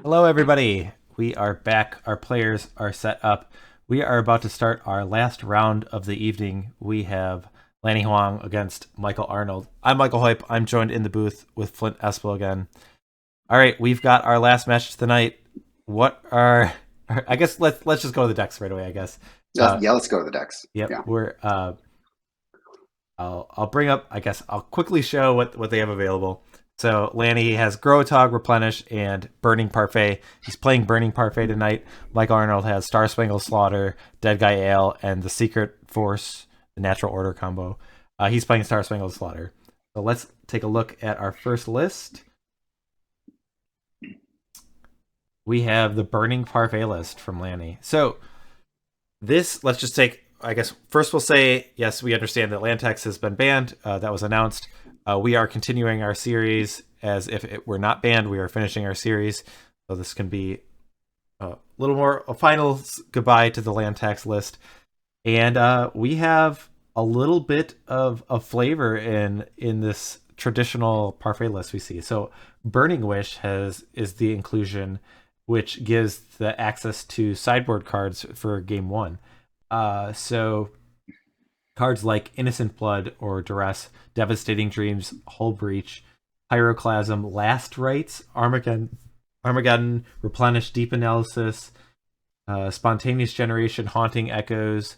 Hello, everybody. We are back. Our players are set up. We are about to start our last round of the evening. We have Lanny Huang against Michael Arnold. I'm Michael Hoyp. I'm joined in the booth with Flint Espil again. All right, we've got our last match tonight. What are? I guess let's just go to the decks right away. I guess. Yeah, let's go to the decks. Yep. Yeah. We're. I'll bring up. I guess I'll quickly show what they have available. So Lanny has Growtog, Replenish, and Burning Parfait. He's playing Burning Parfait tonight. Mike Arnold has Star Spangled Slaughter, Dead Guy Ale, and the Secret Force, the Natural Order combo. He's playing Star Spangled Slaughter. So let's take a look at our first list. We have the Burning Parfait list from Lanny. So this, let's just take, I guess, first we'll say, yes, we understand that Lantex has been banned. That was announced. We are continuing our series as if it were not banned. We are finishing our series. So this can be a little more a final goodbye to the Lantex list. And we have a little bit of flavor in this traditional parfait list we see. So Burning Wish is the inclusion, which gives the access to sideboard cards for game one. So cards like Innocent Blood or Duress, Devastating Dreams, Hull Breach, Pyroclasm, Last Rites, Armageddon, Replenish, Deep Analysis, Spontaneous Generation, Haunting Echoes,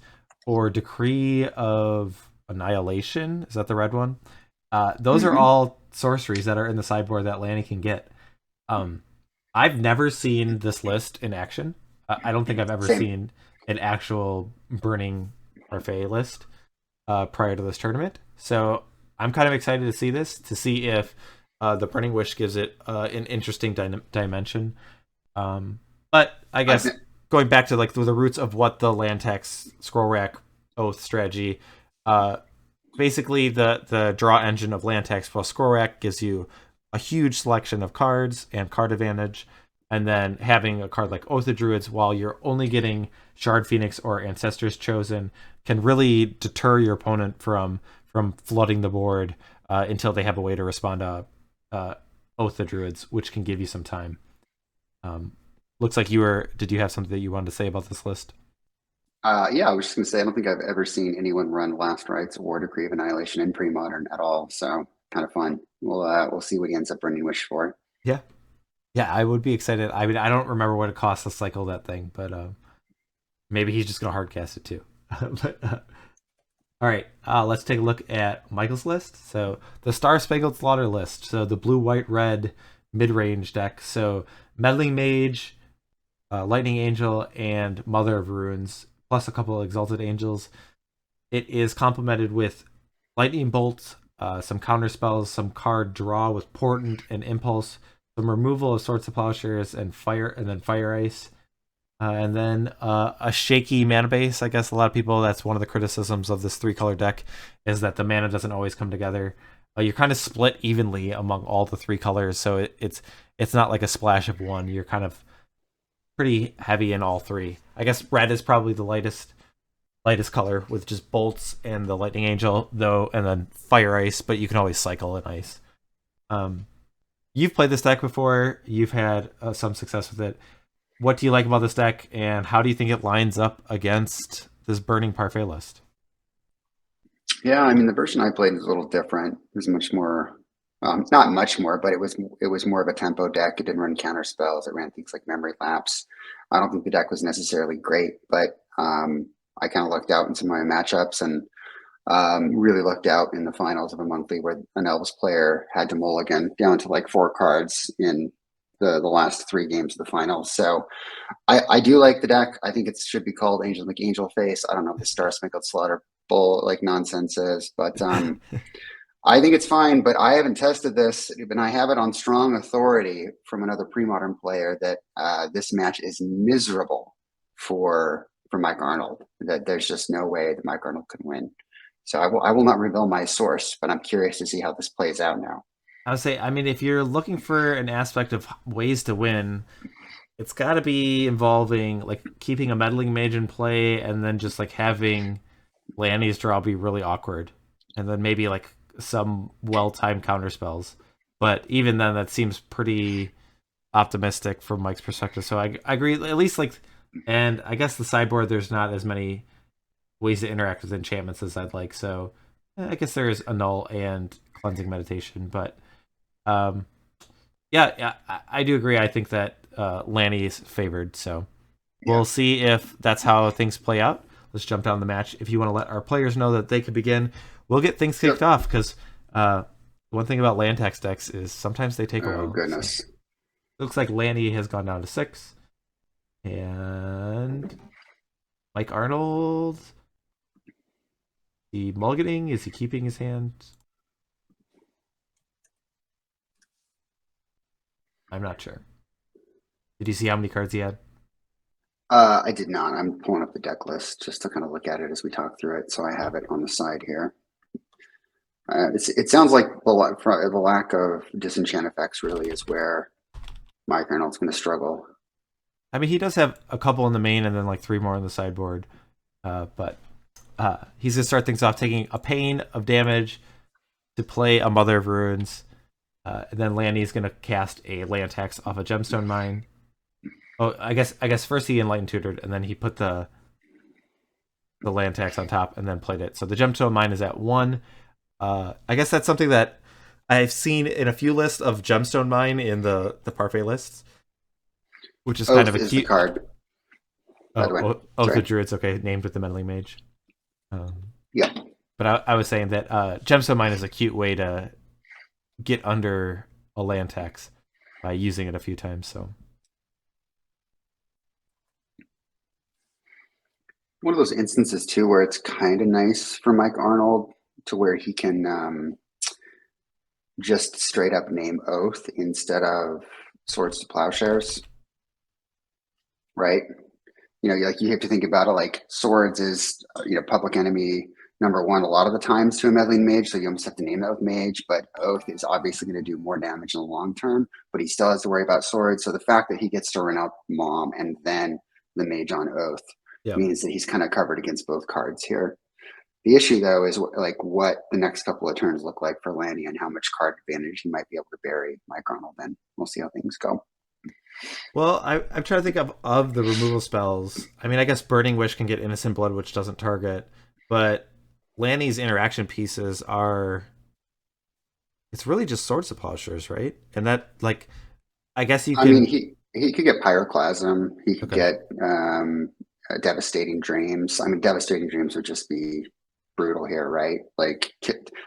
or Decree of Annihilation. Is that the red one? Those are hmm all sorceries that are in the sideboard that Lanny can get. Um, I've never seen this list in action. I don't think I've ever Same. seen an actual Burning Parfait list prior to this tournament. So I'm kind of excited to see this, to see if the Burning Wish gives it an interesting dimension. But I I've guess going back to like the roots of what the Lantex Scroll Rack Oath strategy, uh, basically the draw engine of Lantex plus Scroll Rack gives you a huge selection of cards and card advantage, and then having a card like Oath of Druids, while you're only getting Shard Phoenix or Ancestors Chosen, can really deter your opponent from flooding the board until they have a way to respond to Oath of Druids, which can give you some time. Um, Looks like you were. Did you have something that you wanted to say about this list? yeah, I was just gonna say I don't think I've ever seen anyone run Last Rites or Decree of Annihilation in pre-modern at all. So kind of fun. We'll see what he ends up running Wish for. Yeah, yeah, I would be excited. I mean, I don't remember what it costs to cycle that thing, but maybe he's just gonna hardcast it too. but all right, let's take a look at Michael's list. So the Star Spangled Slaughter list. So the blue, white, red mid range deck. So Meddling Mage, Lightning Angel, and Mother of Runes, plus a couple of Exalted Angels. It is complemented with Lightning Bolt, some counter spells, some card draw with Portent and Impulse, some removal of Swords to Plowshares, and fire, and then Fire Ice. And then a shaky mana base. I guess a lot of people, that's one of the criticisms of this three color deck, is that the mana doesn't always come together. You're kind of split evenly among all the three colors, so it's not like a splash of one. You're kind of pretty heavy in all three. I guess red is probably the lightest color with just bolts and the lightning angel though, and then fire ice. But you can always cycle in ice. Um, you've played this deck before. You've had some success with it. What do you like about this deck, and how do you think it lines up against this Burning Parfait list? Yeah, I mean the version I played was a little different. It was much more, not much more, but it was more of a tempo deck. It didn't run counter spells. It ran things like Memory Lapse. I don't think the deck was necessarily great, but I kind of lucked out in some of my matchups and really lucked out in the finals of a monthly where an Elvis player had to mulligan down to like 4 cards in the last 3 games of the finals. So I do like the deck. I think it should be called Angel McAngel Face. I don't know what the Star Sprinkled Slaughter bull like nonsense is, but I think it's fine. But I haven't tested this, and I have it on strong authority from another pre-modern player that this match is miserable for Mike Arnold. That there's just no way that Mike Arnold could win. So I will not reveal my source, but I'm curious to see how this plays out now. I would say, I mean, if you're looking for an aspect of ways to win, it's got to be involving like keeping a meddling mage in play, and then just like having Lanny's draw be really awkward, and then maybe like some well-timed counter spells. But even then, that seems pretty optimistic from Mike's perspective. So I agree. At least like, and I guess the sideboard there's not as many ways to interact with enchantments as I'd like. So I guess there is annul and cleansing meditation, but um, yeah, I do agree. I think that Lanny is favored. So Yeah. we'll see if that's how things play out. Let's jump down the match. If you want to let our players know that they can begin, we'll get things kicked Yep. off because one thing about land tax decks is sometimes they take a Oh while. So goodness. it looks like Lanny has gone down to 6. And Mike Arnold, the mulliganing, is he keeping his hand? I'm not sure. Did you see how many cards he had? I did not. I'm pulling up the deck list just to kind of look at it as we talk through it. So I have it on the side here. It sounds like the lack of disenchant effects really is where Mike Arnold's going to struggle. I mean, he does have a couple in the main and then like 3 more on the sideboard. But he's going to start things off taking a pain of damage to play a Mother of Ruins. And then Lanny's going to cast a land tax off a Gemstone Mine. Oh, I guess first he Enlightened Tutored, and then he put the land tax on top and then played it. So the Gemstone Mine is at 1. I guess that's something that I've seen in a few lists of Gemstone Mine in the Parfait lists, which is kind Oath of a is the cute. card, by the way. The Sorry. Druid's okay, named with the Meddling Mage. Yeah. But I was saying that Gemstone Mine is a cute way to get under a land tax by using it a few times. So One of those instances too where it's kind of nice for Mike Arnold to where he can just straight up name Oath instead of Swords to Plowshares, right? Like you have to think about it like Swords is, Public Enemy #1 a lot of the times to a meddling mage, so you almost have to name that with mage, but Oath is obviously going to do more damage in the long term, but he still has to worry about Swords. So the fact that he gets to run out Mom and then the mage on Oath yeah. means that he's kind of covered against both cards here. The issue though is like what the next couple of turns look like for Lanny and how much card advantage he might be able to bury Mike Arnold in. We'll see how things go. Well, I'm trying to think of the removal spells. I mean, I guess Burning Wish can get Innocent Blood, which doesn't target, but Lanny's interaction pieces are. It's really just Swords to Plowshares, right? And that, like, I guess you I mean, can. he could get Pyroclasm. He could Okay. get Devastating Dreams. I mean, Devastating Dreams would just be brutal here, right? Like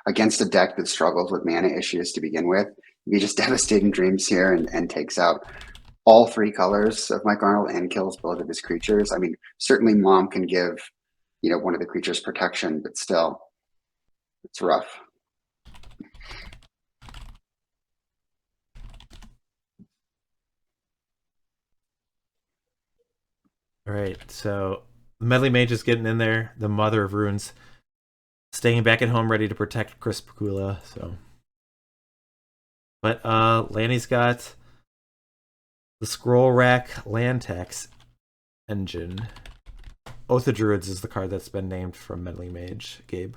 against a deck that struggles with mana issues to begin with, he just Devastating Dreams here and takes out all 3 colors of Mike Arnold and kills both of his creatures. I mean, certainly Mom can give, one of the creatures protection, but still, it's rough. All right. So Meddling Mage is getting in there. The Mother of Runes staying back at home, ready to protect Chris Pakula. So, but Lanny's got the Scroll Rack land tax engine. Oath of Druids is the card that's been named from Meddling Mage, Gabe.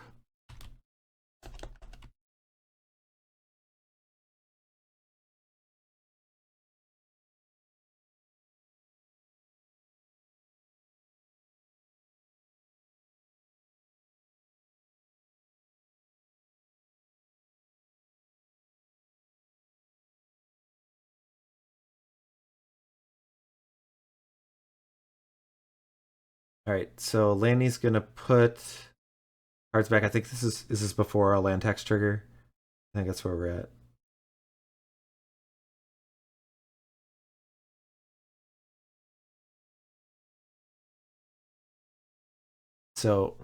All right, so Lanny's gonna put cards back. I think this is before a land tax trigger. I think that's where we're at. So,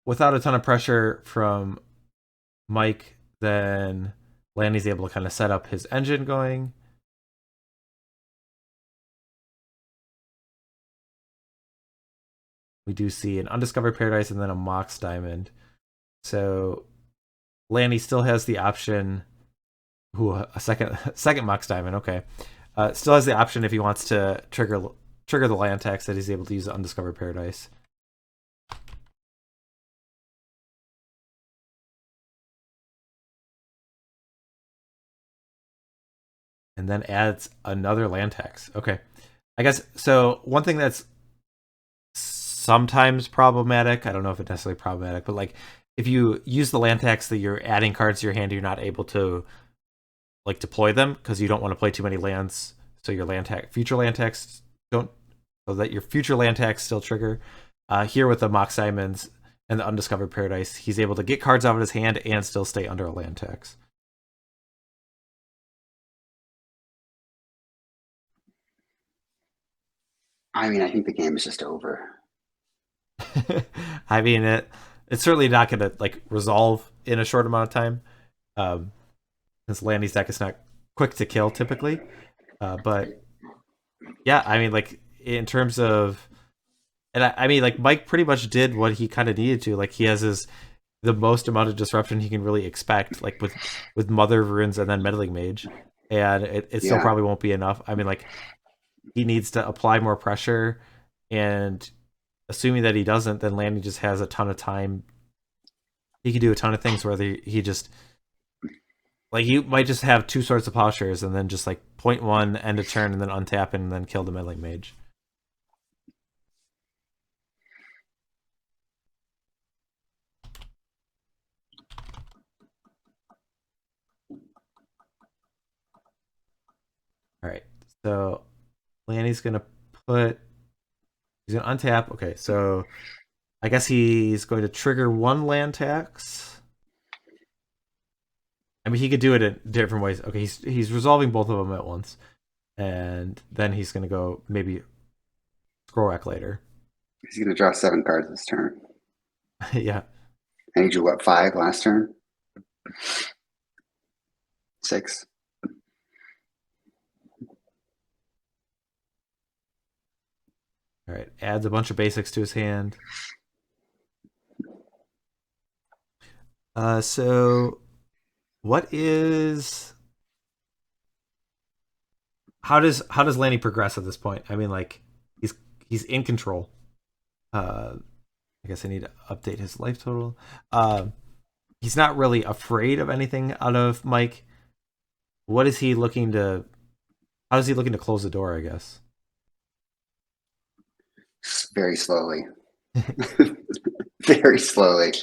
without a ton of pressure from Mike, then Lanny's able to kind of set up his engine going. We do see an Undiscovered Paradise and then a Mox Diamond. So Lanny still has the option. Ooh, a second Mox Diamond. Okay, still has the option if he wants to trigger the land tax that he's able to use Undiscovered Paradise. and then adds another land tax. Okay, I guess so. One thing that's sometimes problematic. I don't know if it's necessarily problematic, but like if you use the land tax that you're adding cards to your hand, you're not able to like deploy them because you don't want to play too many lands. So your future land tax don't, so that your future land tax still trigger. Here with the Mox Diamonds and the Undiscovered Paradise, he's able to get cards out of his hand and still stay under a land tax. I mean, I think the game is just over. I mean, it's certainly not going to like resolve in a short amount of time, um, since Lanny's deck is not quick to kill typically. But yeah, I mean, like in terms of, and I mean, like Mike pretty much did what he kind of needed to. Like he has the most amount of disruption he can really expect, like with Mother of Runes and then Meddling Mage, and it still Yeah. probably won't be enough. I mean, like he needs to apply more pressure, and assuming that he doesn't, then Lanny just has a ton of time. He can do a ton of things. Whether he just like you might just have two sorts of plowshares and then just like point one, end a turn, and then untap and then kill the Meddling Mage. All right, so Lanny's gonna put. He's gonna untap. Okay, so I guess he's going to trigger one land tax. I mean, he could do it in different ways. Okay, he's resolving both of them at once, and then he's gonna go maybe scroll rack later. He's going to draw 7 cards this turn. Yeah. And he drew what, 5 last turn? 6. All right. Adds a bunch of basics to his hand. So what is how does Lanny progress at this point? I mean, like he's in control. I guess I need to update his life total. He's not really afraid of anything out of Mike. What is he looking to? How is he looking to close the door? I guess. Very slowly. Very slowly.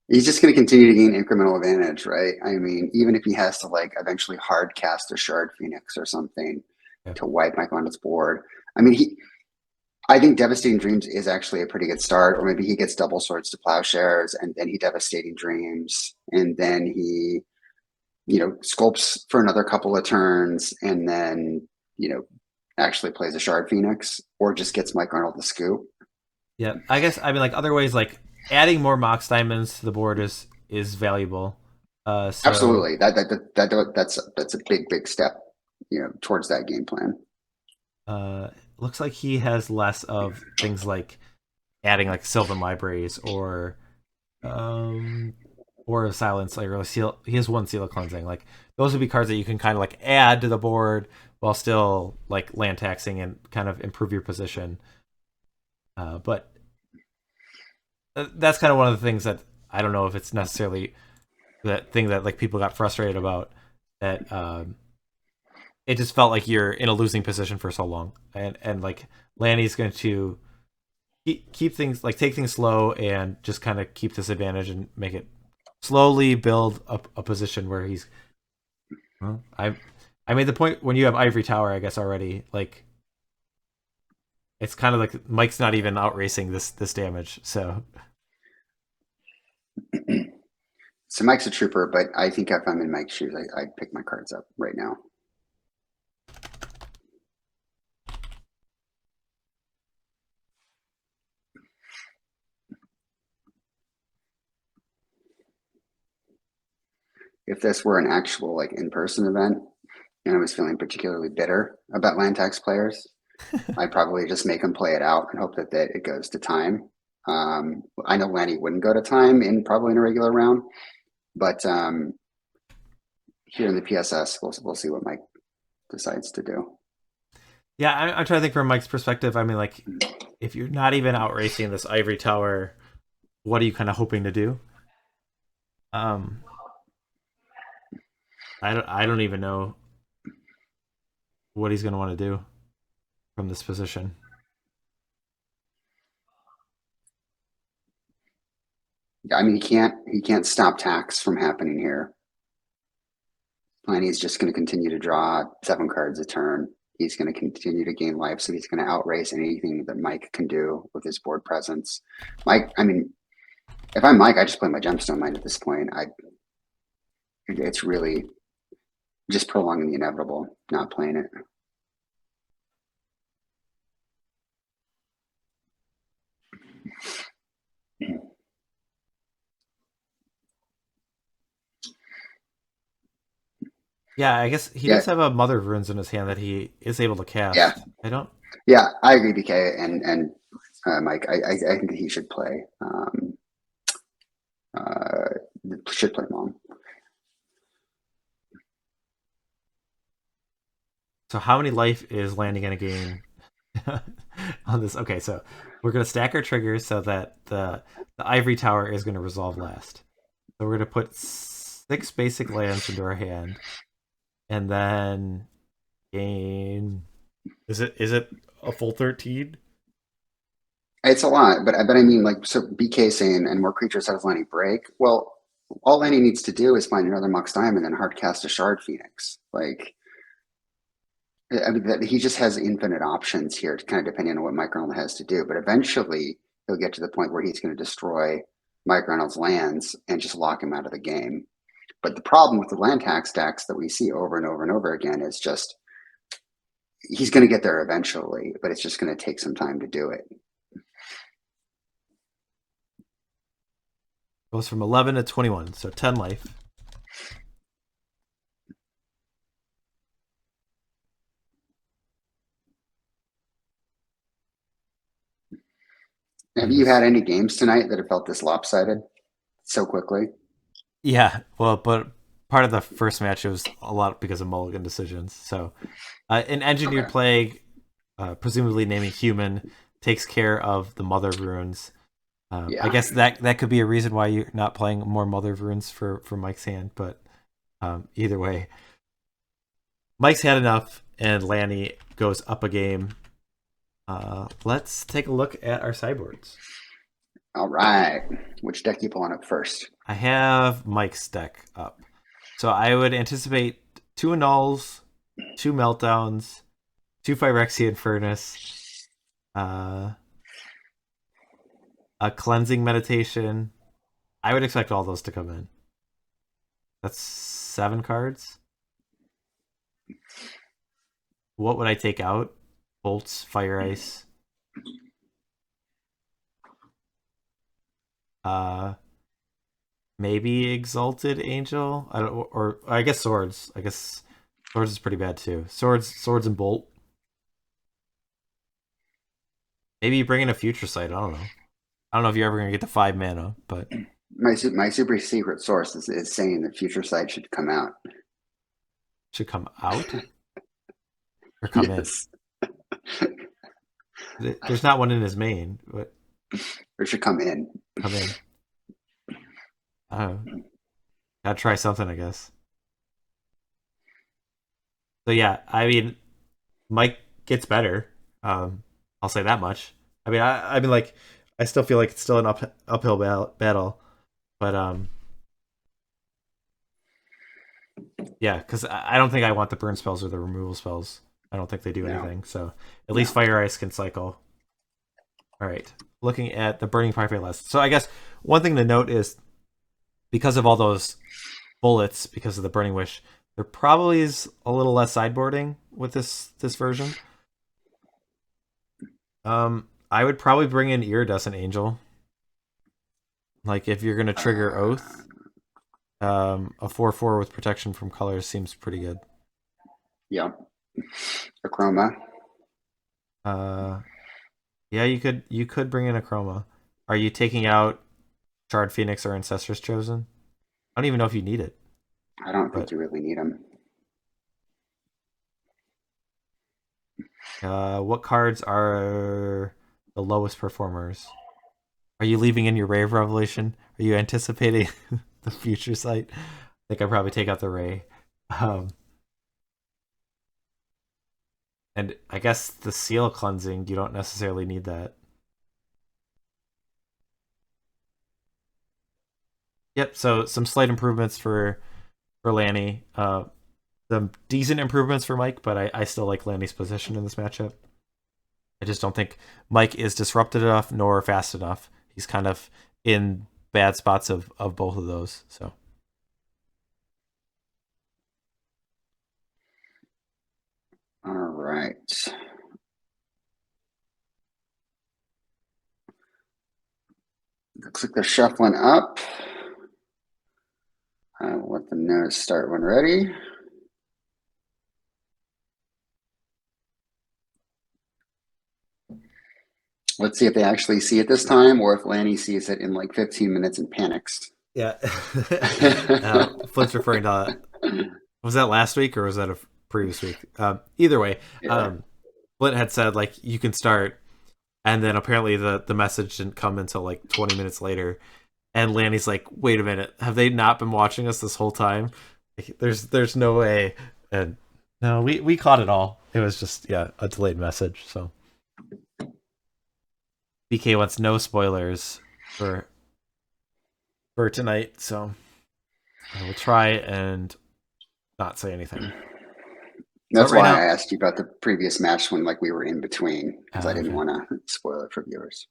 He's just going to continue to gain incremental advantage, right? I mean, even if he has to like eventually hard cast a Shard Phoenix or something Yeah. to wipe Mike on his board. I mean, I think Devastating Dreams is actually a pretty good start, or maybe he gets double swords to plowshares and then he Devastating Dreams and then he, sculpts for another couple of turns and then, actually plays a Shard Phoenix or just gets Mike Arnold the scoop. Yeah. I guess I mean like other ways like adding more Mox Diamonds to the board is valuable. So Absolutely. That's a big step, towards that game plan. looks like he has less of things like adding like Sylvan Libraries um or a Silence like or a seal. He has one Seal of Cleansing. Like those would be cards that you can kind of like add to the board while still like land taxing and kind of improve your position. But that's kind of one of the things that I don't know if it's necessarily that thing that like people got frustrated about, that it just felt like you're in a losing position for so long, and like Lanny's going to keep things like take things slow and just kind of keep this advantage and make it slowly build up a position where he's well, I made the point when you have Ivory Tower, I guess already, like it's kind of like Mike's not even out racing this damage. So So Mike's a trooper, but I think if I'm in Mike's shoes, I'd pick my cards up right now. If this were an actual like in-person event and I was feeling particularly bitter about land tax players, I'd probably just make them play it out and hope that it goes to time. I know Lanny wouldn't go to time probably in a regular round, but here in the PSS, we'll see what Mike decides to do. yeah, I'm trying to think from Mike's perspective. I mean, like if you're not even out racing this Ivory Tower, what are you kind of hoping to do? Um, I don't even know. what he's going to want to do from this position. I mean, he can't stop tax from happening here. Lanny's just going to continue to draw 7 cards a turn. He's going to continue to gain life, so he's going to outrace anything that Mike can do with his board presence. Mike, I mean, if I'm Mike, I just play my gemstone mine at this point. It's really just prolonging the inevitable, not playing it. Yeah, I guess he Yeah, does have a Mother of Runes in his hand that he is able to yeah, cast. I don't. yeah. I agree, BK and Mike. I think he should play. Uh, should play Mom. So how many life is Lanny going to gain on this? Okay, so we're going to stack our triggers so that the Ivory Tower is going to resolve last. So we're going to put 6 basic lands into our hand, and then gain. Is it a full 13? It's a lot, but I mean, like, so BK saying, and more creatures has Lanny break. Well, all Lanny needs to do is find another Mox Diamond and hard cast a Shard Phoenix. Like, I mean, he just has infinite options here, kind of depending on what Mike Arnold has to do. But eventually, he'll get to the point where he's going to destroy Mike Arnold's lands and just lock him out of the game. But the problem with the land tax decks that we see over and over and over again is just he's going to get there eventually, but it's just going to take some time to do it. Goes from 11 to 21, so 10 life. Have you had any games tonight that have felt this lopsided so quickly? Yeah, well, but part of the first match was a lot because of mulligan decisions. So, an engineered Okay. plague, presumably naming human, takes care of the Mother of Runes. I Yeah. guess that could be a reason why you're not playing more Mother of Runes for Mike's hand. But either way, Mike's had enough, and Lanny goes up a game. Let's take a look at our sideboards. All right. Which deck you pulling up first? I have Mike's deck up. So I would anticipate 2 Annuls, 2 Meltdowns, 2 Phyrexian Furnace, a Cleansing Meditation. I would expect all those to come in. That's 7 cards. What would I take out? Bolts, Fire Ice. Maybe Exalted Angel. I don't, or I guess Swords. I guess Swords is pretty bad too. Swords and Bolt. Maybe you bring in a Future Sight. I don't know. I don't know if you're ever gonna get the 5 mana, but My super secret source is saying that Future Sight should come out. should come out or come in. Yes. There's not one in his main, but Or should come in. come in. Oh, gotta try something, I guess. So yeah, I mean, Mike gets better. I'll say that much. I mean, like, I still feel like it's still an uphill battle, but yeah, because I don't think I want the burn spells or the removal spells. I don't think they do No. anything. So at No. least Fire Ice can cycle. All right, looking at the Burning Parfait list. So I guess one thing to note is because of all those bullets, because of the Burning Wish, there probably is a little less sideboarding with this version. I would probably bring in Iridescent Angel. Like if you're gonna trigger Oath, a 4/4 with protection from colors seems pretty good. Yeah. Acroma. Yeah, you could bring in a Chroma. Are you taking out Shard Phoenix or Ancestress Chosen? I don't even know if you need it. I don't think But you really need them. what cards are the lowest performers? Are you leaving in your Ray of Revelation? Are you anticipating the Future Sight? I think I'd probably take out the Ray. Um, And I guess the seal cleansing, you don't necessarily need that. Yep. So some slight improvements for Lanny. Some decent improvements for Mike, but I still like Lanny's position in this matchup. I just don't think Mike is disrupted enough nor fast enough. He's kind of in bad spots of both of those. So All right. Looks like they're shuffling up. I'll let them know to start when ready. Let's see if they actually see it this time, or if Lanny sees it in like 15 minutes and panics. yeah, Flint's referring to was that last week or was that a previous week? Either way, Yeah. Flint had said like you can start, and then apparently the message didn't come until like 20 minutes later, and Lanny's like, wait a minute, have they not been watching us this whole time? Like, there's no way, and no, we caught it all. It was just a delayed message. So BK wants no spoilers for tonight, so I will try and not say anything. That's right why now, I asked you about the previous match when like we were in between, because I didn't okay. want to spoil it for viewers.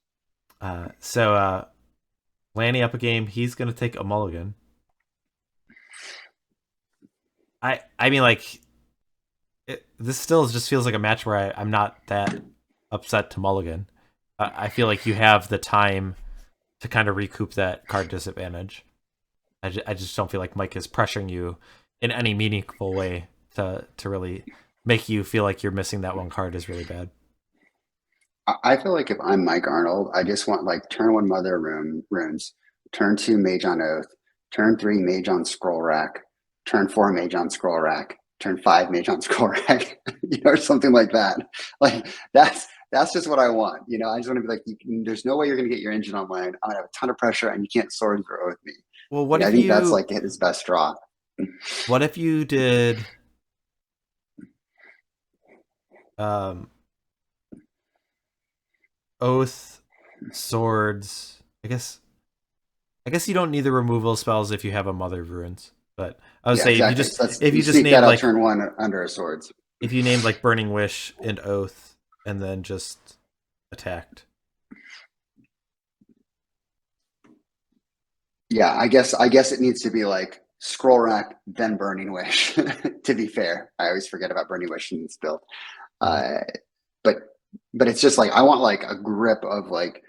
So Lanny up a game. He's gonna take a mulligan. I mean like this still just feels like a match where I'm not that upset to mulligan. I feel like you have the time to kind of recoup that card disadvantage. I just don't feel like Mike is pressuring you in any meaningful way to really make you feel like you're missing that one card is really bad. I feel like if I'm Mike Arnold, I just want like turn one Mother runes, turn two Mage on Oath, turn three Mage on Scroll Rack, turn four Mage on Scroll Rack, turn five Mage on Scroll Rack, or something like that. Like that's just what I want. I just want to be like, there's no way you're going to get your engine online. I'm gonna have a ton of pressure, and you can't sword or oath me. Well, I think that's like his best draw. what if you did um oath swords? I guess you don't need the removal spells if you have a mother of runes. But I would Yeah, say exactly. So if you you just sneak named that out like turn one under a swords. if you named like burning wish and oath and then just attacked. Yeah, I guess it needs to be like scroll rack, then burning wish. To be fair, I always forget about burning wish in this build. Mhm. Uh, but but it's just like I want like a grip of like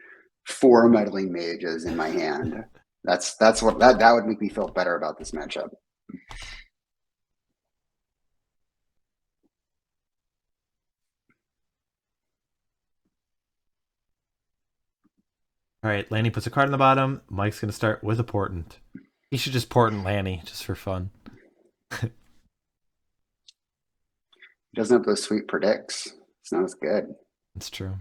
four meddling mages in my hand. That's what that would make me feel better about this matchup. All right, Lanny puts a card in the bottom. Mike's gonna start with a portent. He should just portent Lanny just for fun. It doesn't have those sweet predicts. It's not as good. It's true.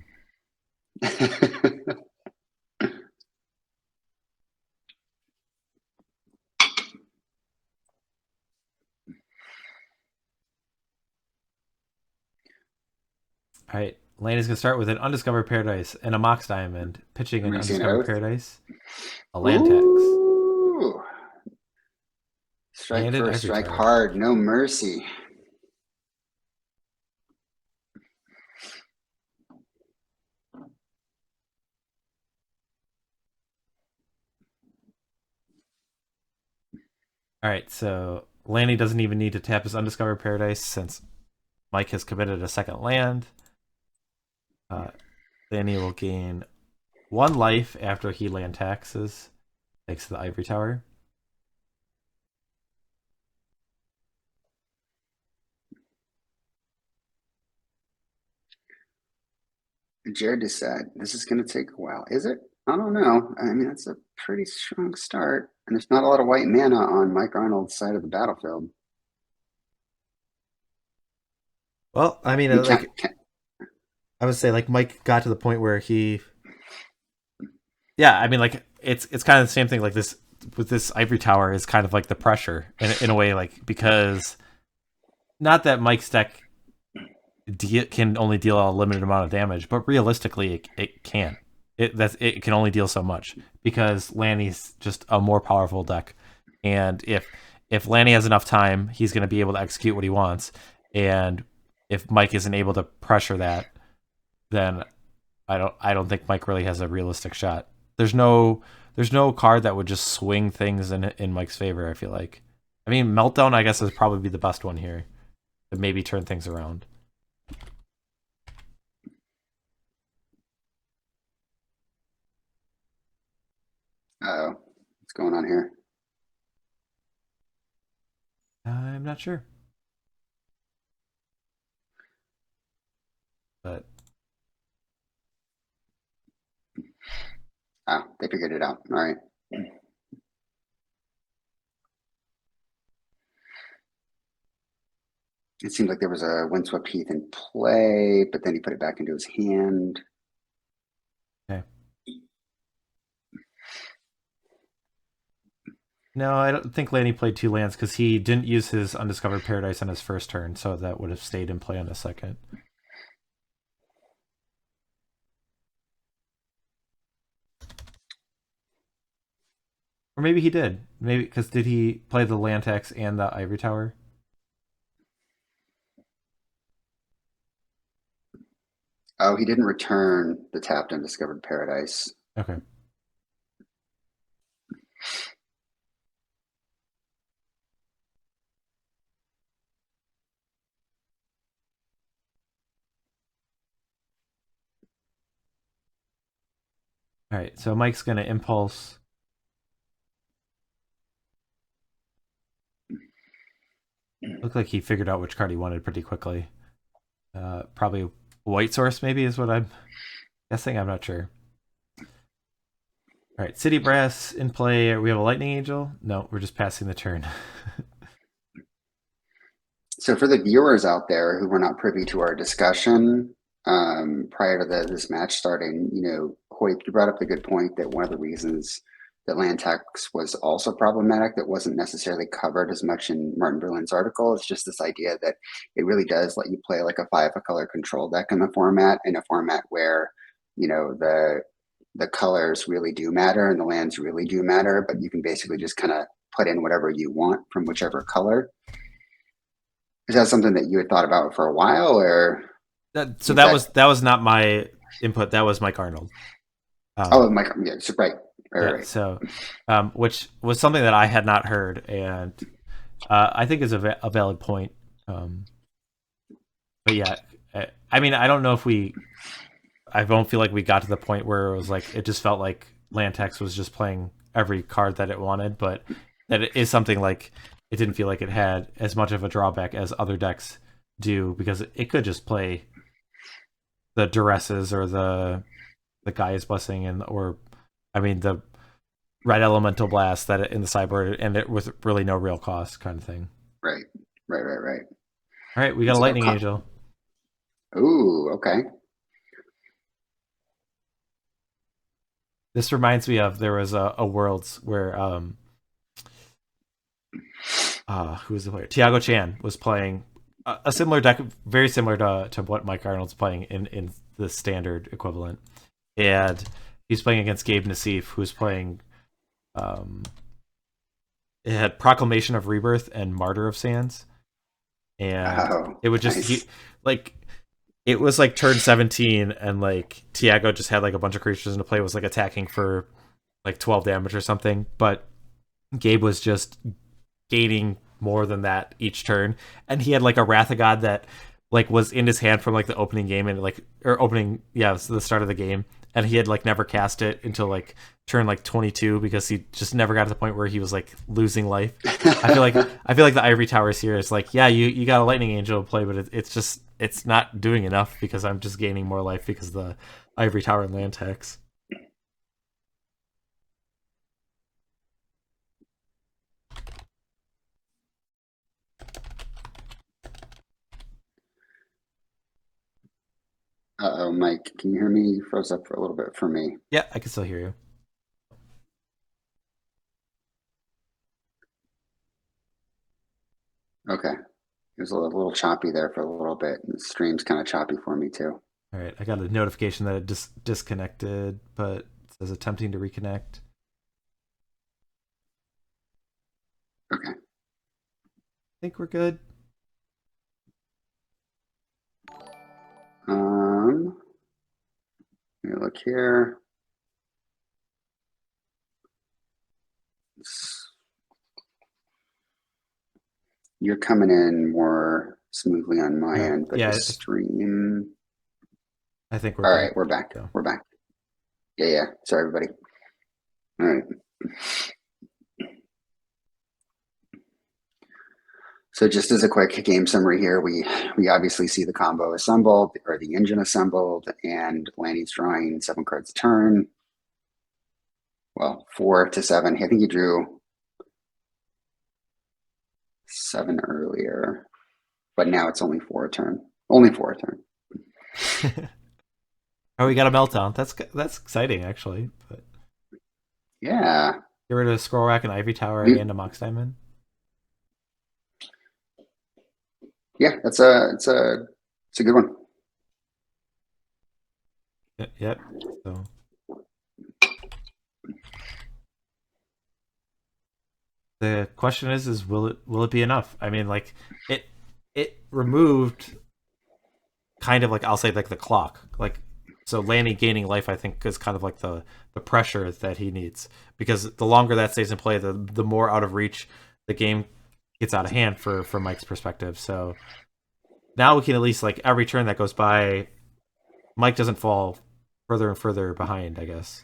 All right, Lanny's gonna start with an undiscovered paradise and a mox diamond, pitching an Mercy and undiscovered oath. paradise, a land tax, Ooh, strike and an first, ivory strike tower. hard, no mercy. All right, so Lanny doesn't even need to tap his undiscovered paradise since Mike has committed a second land. Lanny will gain one life after he land taxes, thanks to the ivory tower. Jared just said, this is going to take a while. Is it? I don't know. I mean, that's a pretty strong start. And there's not a lot of white mana on Mike Arnold's side of the battlefield. Well, I mean, I mean, like I would say, like Mike got to the point where I mean, like it's kind of the same thing. Like this with this ivory tower is kind of like the pressure in a way, like because not that Mike's deck can only deal a limited amount of damage, but realistically, it can't. It can only deal so much because Lanny's just a more powerful deck, and if Lanny has enough time, he's going to be able to execute what he wants, and if Mike isn't able to pressure that, then I don't think Mike really has a realistic shot. There's no card that would just swing things in Mike's favor. I feel like, I mean, Meltdown I guess is probably be the best one here to maybe turn things around. Uh-oh. What's going on here? I'm not sure, but Oh, they figured it out. All right. It seemed like there was a Windswept Heath in play, but then he put it back into his hand. okay. No, I don't think Lanny played two lands because he didn't use his Undiscovered Paradise on his first turn, so that would have stayed in play on the second. Or maybe he did. Maybe because did he play the land tax and the Ivory Tower? Oh, he didn't return the tapped Undiscovered Paradise. Okay. All right, so Mike's gonna impulse. Looked like he figured out which card he wanted pretty quickly. Probably White Source, maybe is what I'm guessing. I'm not sure. All right, City Brass in play. We have a Lightning Angel. No, we're just passing the turn. So for the viewers out there who were not privy to our discussion prior to this match starting, Hoyt, you brought up the good point that one of the reasons that land tax was also problematic that wasn't necessarily covered as much in Martin Berlin's article is just this idea that it really does let you play like a 5-color control deck in the format, in a format where, the colors really do matter and the lands really do matter, but you can basically just kind of put in whatever you want from whichever color. Is that something that you had thought about for a while, or So is that? that was not my input. That was Mike Arnold. Oh, my, yeah, so right, Yeah. right. So, which was something that I had not heard, and I think is a valid point. But yeah, I mean, I don't know if we. I don't feel like we got to the point where it was like it just felt like Lantex was just playing every card that it wanted, but that it is something like it didn't feel like it had as much of a drawback as other decks do because it could just play the Duresses or the Gaia's Blessing and or I mean the Red Elemental Blast that in the sideboard and it with really no real cost kind of thing. Right, right, right, right. All right, we got a It's Lightning Angel. ooh, okay. This reminds me of there was a Worlds where who was the player? Tiago Chan was playing a similar deck, very similar to what Mike Arnold's playing in the standard equivalent, and he's playing against Gabe Nassif, who's playing. It had Proclamation of Rebirth and Martyr of Sands, and Oh, it would just nice. like it was like turn 17 and like Tiago just had like a bunch of creatures into play, was like attacking for like 12 damage or something, but Gabe was just gaining more than that each turn, and he had like a Wrath of God that like was in his hand from like the opening game and like or opening so the start of the game, and he had like never cast it until like turn like 22 because he just never got to the point where he was like losing life. I feel like the Ivory Towers here is like, yeah, you got a Lightning Angel to play, but it's just it's not doing enough because I'm just gaining more life because of the Ivory Tower and land tax. Uh-oh, Mike, can you hear me? You froze up for a little bit for me. Yeah, I can still hear you. Okay. It was a little choppy there for a little bit. The stream's kind of choppy for me too. All right, I got a notification that it disconnected, but it says attempting to reconnect. Okay. I think we're good. Let me look here. You're coming in more smoothly on my All right, end, but the yeah, stream. I think we're All good. right, we're back. So. We're back. Yeah, yeah. Sorry, everybody. All right. So just as a quick game summary here, we obviously see the combo assembled or the engine assembled, and Lanny's drawing 7 cards a turn. Well, 4 to 7. I think he drew 7 earlier, but now it's only 4 a turn. Only 4 a turn. Oh, we got a meltdown. That's exciting, actually. But Yeah. get rid of a Scroll Rack, an Ivy Tower, and a Mox Diamond. Yeah, it's a good one. Yep. So the question is will it be enough? I mean, like it removed kind of like, I'll say, like the clock. Like, so Lanny gaining life, I think, is kind of like the pressure that he needs, because the longer that stays in play, the more out of reach the game gets out of hand for Mike's perspective. So now we can at least, like, every turn that goes by, Mike doesn't fall further and further behind, I guess.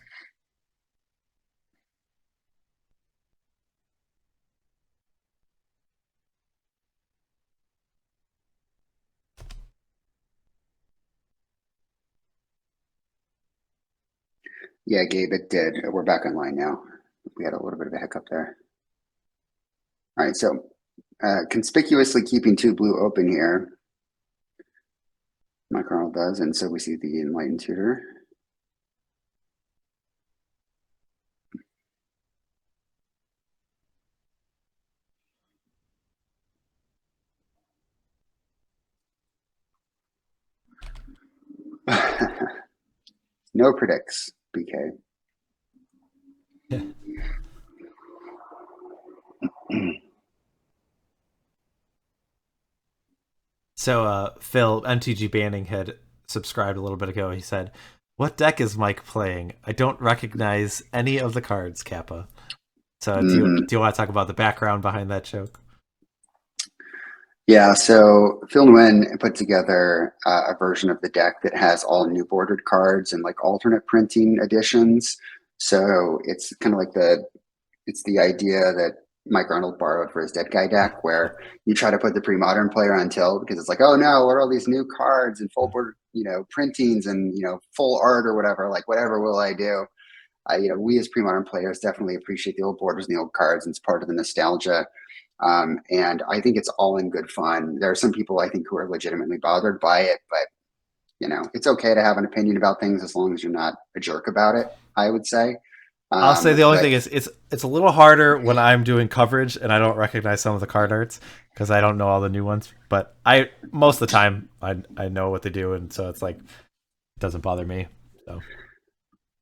Yeah, Gabe, it did. We're back online now. We had a little bit of a hiccup there. All right, so conspicuously keeping 2 blue open here. Mike Arnold does, and so we see the Enlightened Tutor. No predicts, BK. So Phil, MTG Banning, had subscribed a little bit ago. He said, "What deck is Mike playing? I don't recognize any of the cards, Kappa." So do you want to talk about the background behind that joke? Yeah, so Phil Nguyen put together a version of the deck that has all new bordered cards and like alternate printing editions. So it's kind of like it's the idea that Mike Arnold borrowed for his Dead Guy deck, where you try to put the pre-modern player on tilt because it's like, oh no, what are all these new cards and full board, printings and full art or whatever. Like, whatever will I do? We as pre-modern players definitely appreciate the old borders and the old cards, and it's part of the nostalgia. And I think it's all in good fun. There are some people, I think, who are legitimately bothered by it, but it's okay to have an opinion about things as long as you're not a jerk about it, I would say. I'll say the only But thing is it's a little harder when I'm doing coverage and I don't recognize some of the card arts because I don't know all the new ones. But I most of the time I know what they do, and so it's like, it doesn't bother me. So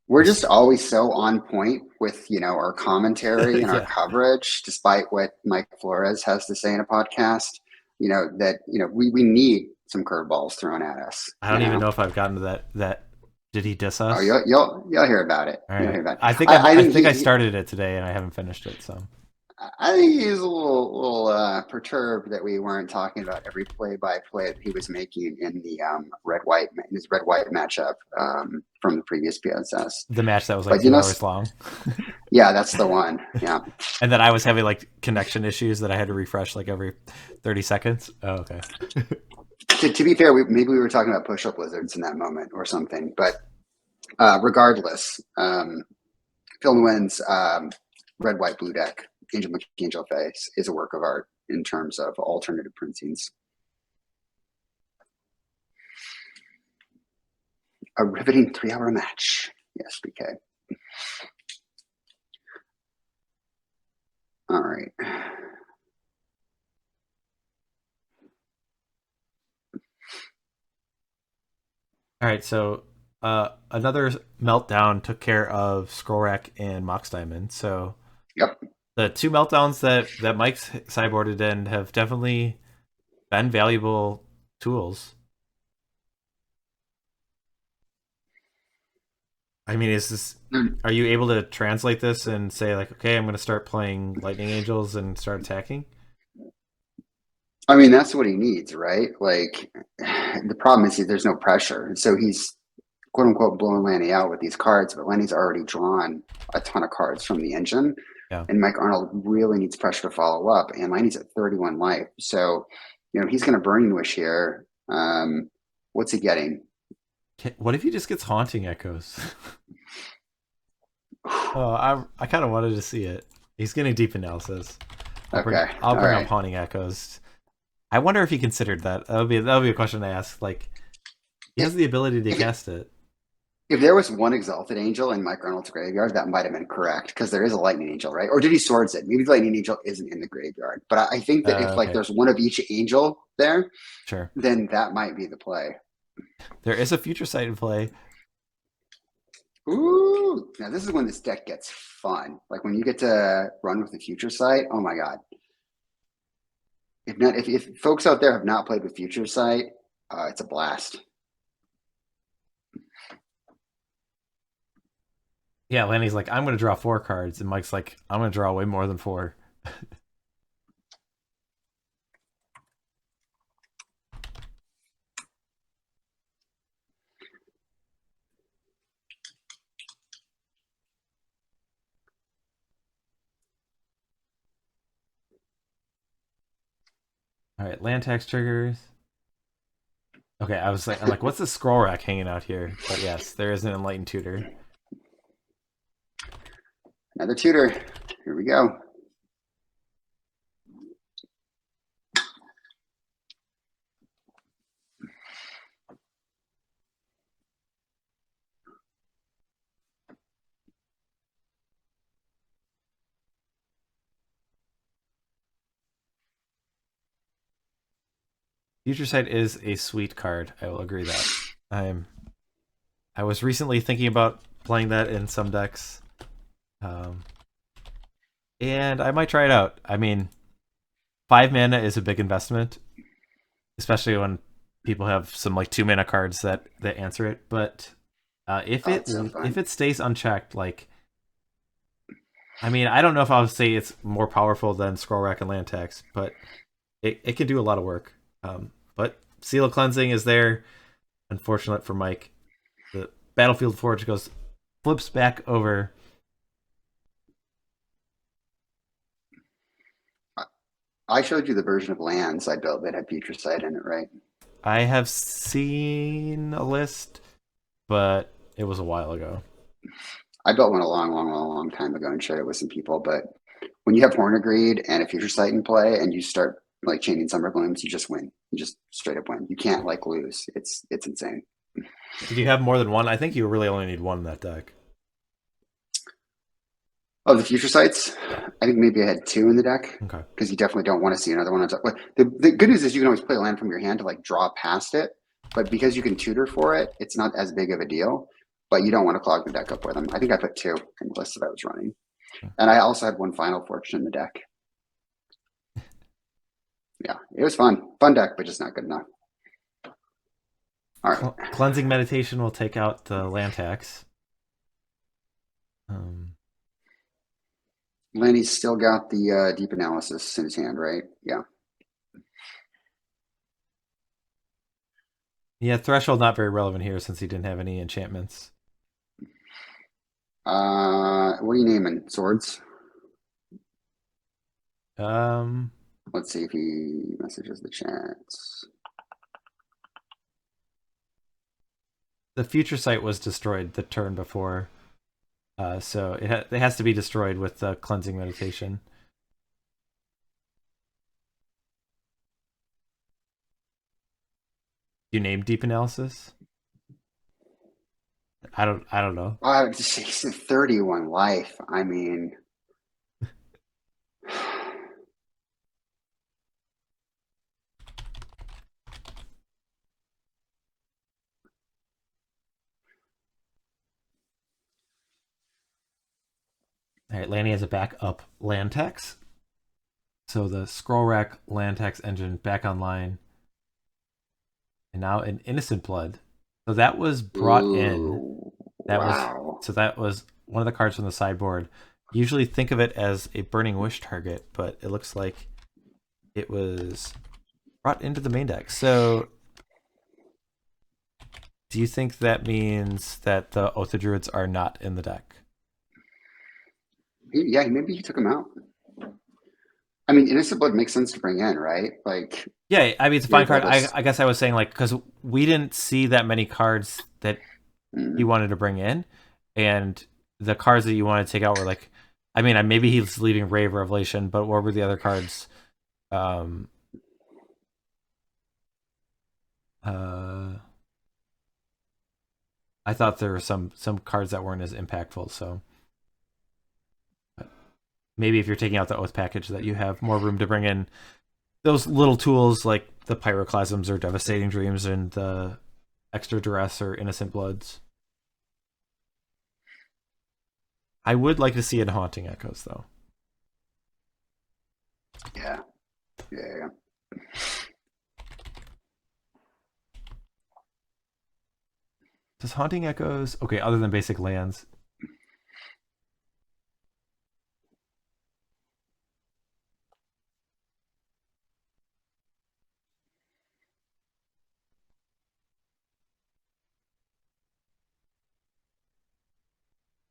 we're just always so on point with our commentary and our yeah, coverage, despite what Mike Flores has to say in a podcast. That we need some curveballs thrown at us. I don't even know if I've gotten to that. Did he diss Oh, us? you'll hear about it. All You'll right. hear about it. I think I I think think I started it today and I haven't finished it. So I think he's a little perturbed that we weren't talking about every play-by-play that he was making in the his red-white matchup from the previous PSS. the match that was like But 2 hours long. yeah, that's the one. Yeah. And then I was having like connection issues that I had to refresh like every 30 seconds. Oh, okay. To be fair, maybe we were talking about push-up lizards in that moment or something. But regardless, Phil Nguyen's red-white-blue deck, Angel McAngel Face, is a work of art in terms of alternative printings. A riveting 3-hour match. Yes, BK. All right. All right, so another meltdown took care of Scroll Rack and Mox Diamond. So Yep. the two meltdowns that Mike's sideboarded in have definitely been valuable tools. I mean, is this? Are you able to translate this and say like, okay, I'm going to start playing Lightning Angels and start attacking? I mean, that's what he needs, right? Like, the problem is there's no pressure. And so he's quote unquote blowing Lanny out with these cards, but Lanny's already drawn a ton of cards from the engine. Yeah. And Mike Arnold really needs pressure to follow up. And Lanny's at 31 life. So, he's going to Burning Wish here. What's he getting? What if he just gets Haunting Echoes? Oh, I kind of wanted to see it. He's getting Deep Analysis. Okay. I'll All bring up right. Haunting Echoes. I wonder if he considered that. That'll be a question to ask. Like he has If, the ability to if, cast it. if there was one Exalted Angel in Mike Arnold's graveyard, that might have been correct because there is a Lightning Angel, right? Or did he swords it? Maybe the Lightning Angel isn't in the graveyard. But I think that if like Okay, there's one of each angel there, sure. then that might be the play. There is a Future Sight in play. Ooh, now this is when this deck gets fun. Like when you get to run with the Future Sight. Oh my god! If folks out there have not played with Future Sight, it's a blast. Yeah, Lanny's like, I'm going to draw 4 cards, and Mike's like, I'm going to draw way more than 4. All right, land tax triggers. Okay, I'm like, what's the scroll rack hanging out here? But yes, there is an enlightened tutor. Another tutor. Here we go. Future Sight is a sweet card. I will agree that. I'm. I was recently thinking about playing that in some decks, um, and I might try it out. I mean, 5 mana is a big investment, especially when people have some like 2 mana cards that answer it. But if Oh, it it's so if fun. it stays unchecked, like I mean, I don't know if I would say it's more powerful than Scroll Rack and Land Tax, but it can do a lot of work. But Seal of Cleansing is there. Unfortunate for Mike. The Battlefield Forge flips back over. I showed you the version of lands I built that had Future Sight in it, right? I have seen a list, but it was a while ago. I built one a long, long, long, long time ago and shared it with some people. But when you have Horn Agreed and a Future Sight in play and you start like chaining Summer Blooms, you just win. You just straight up win. You can't like lose. It's insane. Did you have more than one? I think you really only need one in that deck. Oh, the Future Sights? Yeah. I think maybe I had two in the deck Okay. because you definitely don't want to see another one on top. But the good news is you can always play a land from your hand to like draw past it. But because you can tutor for it, it's not as big of a deal. But you don't want to clog the deck up with them. I think I put two in the list that I was running. And I also had one Final Fortune in the deck. Yeah, it was fun. Fun deck, but just not good enough. All right. Cleansing Meditation will take out the land tax. Um, Lanny's still got the deep analysis in his hand, right? Yeah. yeah, Threshold not very relevant here since he didn't have any enchantments. What are you naming? Swords? Um, Let's see if he messages the chats. the Future Sight was destroyed the turn before, so it has to be destroyed with the Cleansing Meditation. You named Deep Analysis? I don't know. He's at 31 life. I mean, All right, Lanny has a backup land tax. So the scroll rack land tax engine back online, and now an innocent blood. So that was brought in. Ooh, That was wow. that was one of the cards from the sideboard. Usually think of it as a burning wish target, but it looks like it was brought into the main deck. So do you think that means that the Oath of Druids are not in the deck? Yeah, maybe he took him out. I mean, Innocent Blood makes sense to bring in, right? Like, Yeah, I mean it's a you fine have all card. this. I guess I was saying like because we didn't see that many cards that he Mm, wanted to bring in, and the cards that you wanted to take out were like, I mean, maybe he's leaving Rave Revelation, but what were the other cards? Um, uh, I thought there were some cards that weren't as impactful. So maybe if you're taking out the Oath package, that you have more room to bring in those little tools like the Pyroclasms or Devastating Dreams and the Extra Duress or Innocent Bloods. I would like to see it in Haunting Echoes though. yeah, yeah. Does Haunting Echoes okay? Other than basic lands,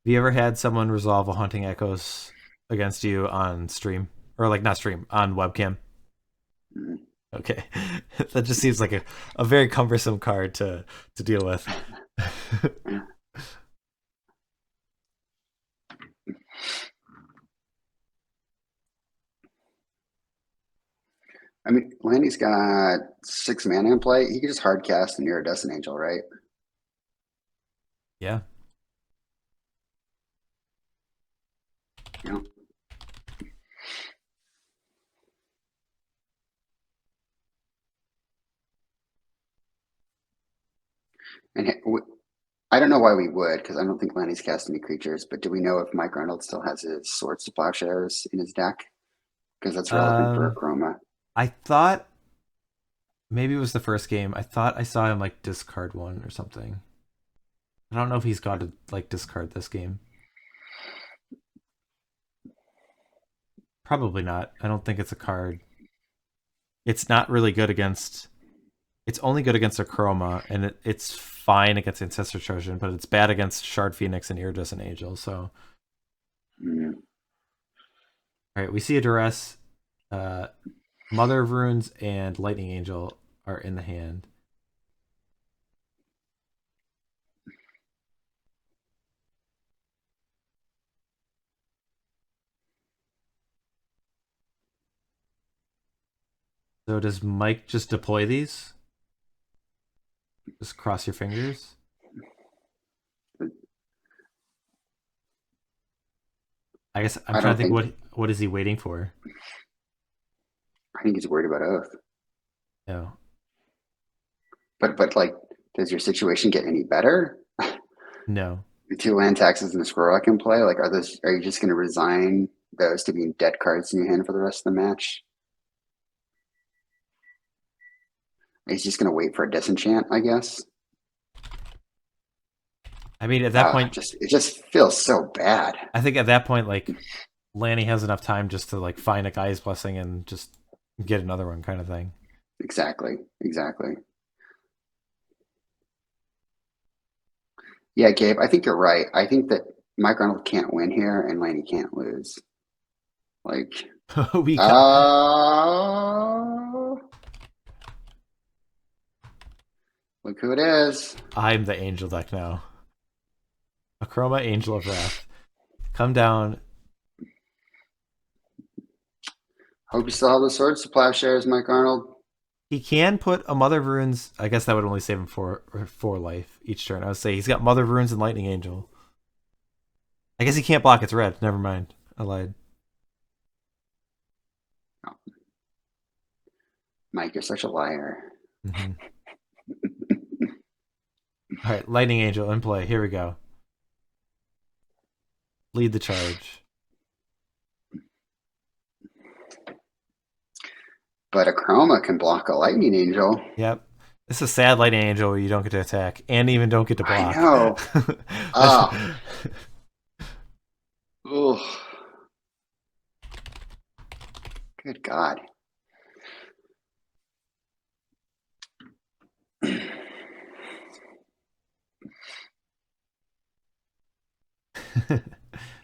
have you ever had someone resolve a Haunting Echoes against you on stream? Or like not stream, on webcam? Mm. Okay. That just seems like a very cumbersome card to deal with. I mean, Lanny's got 6 mana in play. He could just hard cast an Iridescent Angel, right? Yeah. You know, and I don't know why we would, because I don't think Lanny's cast any creatures. But do we know if Mike Arnold still has his Swords to Plowshares in his deck? Because that's relevant for a Um Chroma. I thought maybe it was the first game. I thought I saw him like discard one or something. I don't know if he's got to like discard this game. Probably not. I don't think it's a card. It's not really good against. It's only good against a Chroma, and it's fine against Ancestor Trojan, but it's bad against Shard Phoenix and Iridescent Angel. So, Mm. all right, we see a Duress. Uh, Mother of Runes and Lightning Angel are in the hand. So does Mike just deploy these? Just cross your fingers. I guess I'm I trying to don't think think. what is he waiting for? I think he's worried about Oath. No. But like, does your situation get any better? No. The 2 land taxes and the scroll I can play. Like, are you just going to resign those to being dead cards in your hand for the rest of the match? He's just going to wait for a disenchant, I guess. I mean at that point Just it just feels so bad. I think at that point like Lanny has enough time just to like find a guy's blessing and just get another one kind of thing. Exactly, exactly. Yeah, Gabe, I think you're right. I think that Mike Arnold can't win here and Lanny can't lose. Like, we got oh, look who it is. I'm the angel deck now. Akroma, Angel of Wrath. Come down. Hope you still have the Swords to Plowshares, Mike Arnold. He can put a Mother of Runes. I guess that would only save him four life each turn. I would say he's got Mother of Runes and Lightning Angel. I guess he can't block its red. Never mind. I lied. Oh, Mike, you're such a liar. Mm-hmm. All right, Lightning Angel in play. Here we go. Lead the charge. But a Chroma can block a Lightning Angel. Yep. This is a sad Lightning Angel where you don't get to attack and even don't get to I block. know. Oh. Ugh. Good God.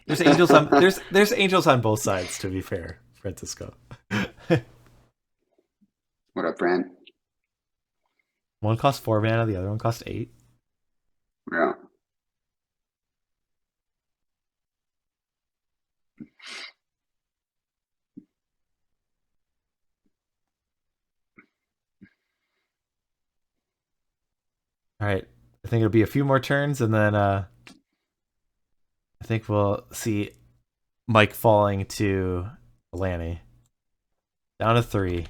There's angels on there's angels on both sides, to be fair, Francisco. What up, Brent? One costs 4 mana, the other one costs 8. Yeah. All right. I think it'll be a few more turns, and then I think we'll see Mike falling to Lanny. Down to 3.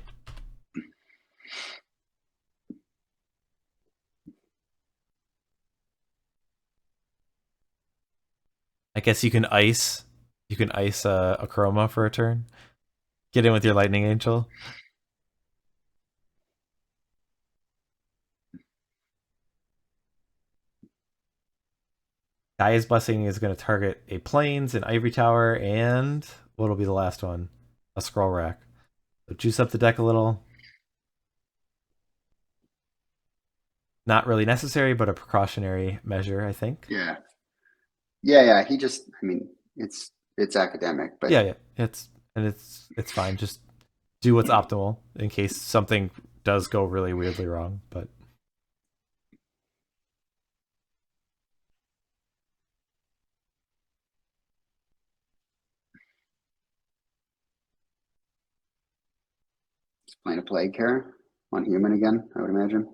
I guess you can ice a Chroma for a turn. Get in with your Lightning Angel. Gaia's Blessing is going to target a Plains, an Ivory Tower, and what'll be the last one? A Scroll Rack. So juice up the deck a little. Not really necessary, but a precautionary measure, I think. Yeah. Yeah. He just, I mean, it's academic, but Yeah. It's fine. Just do what's optimal in case something does go really weirdly wrong. But it's playing a Plague here on human again, I would imagine.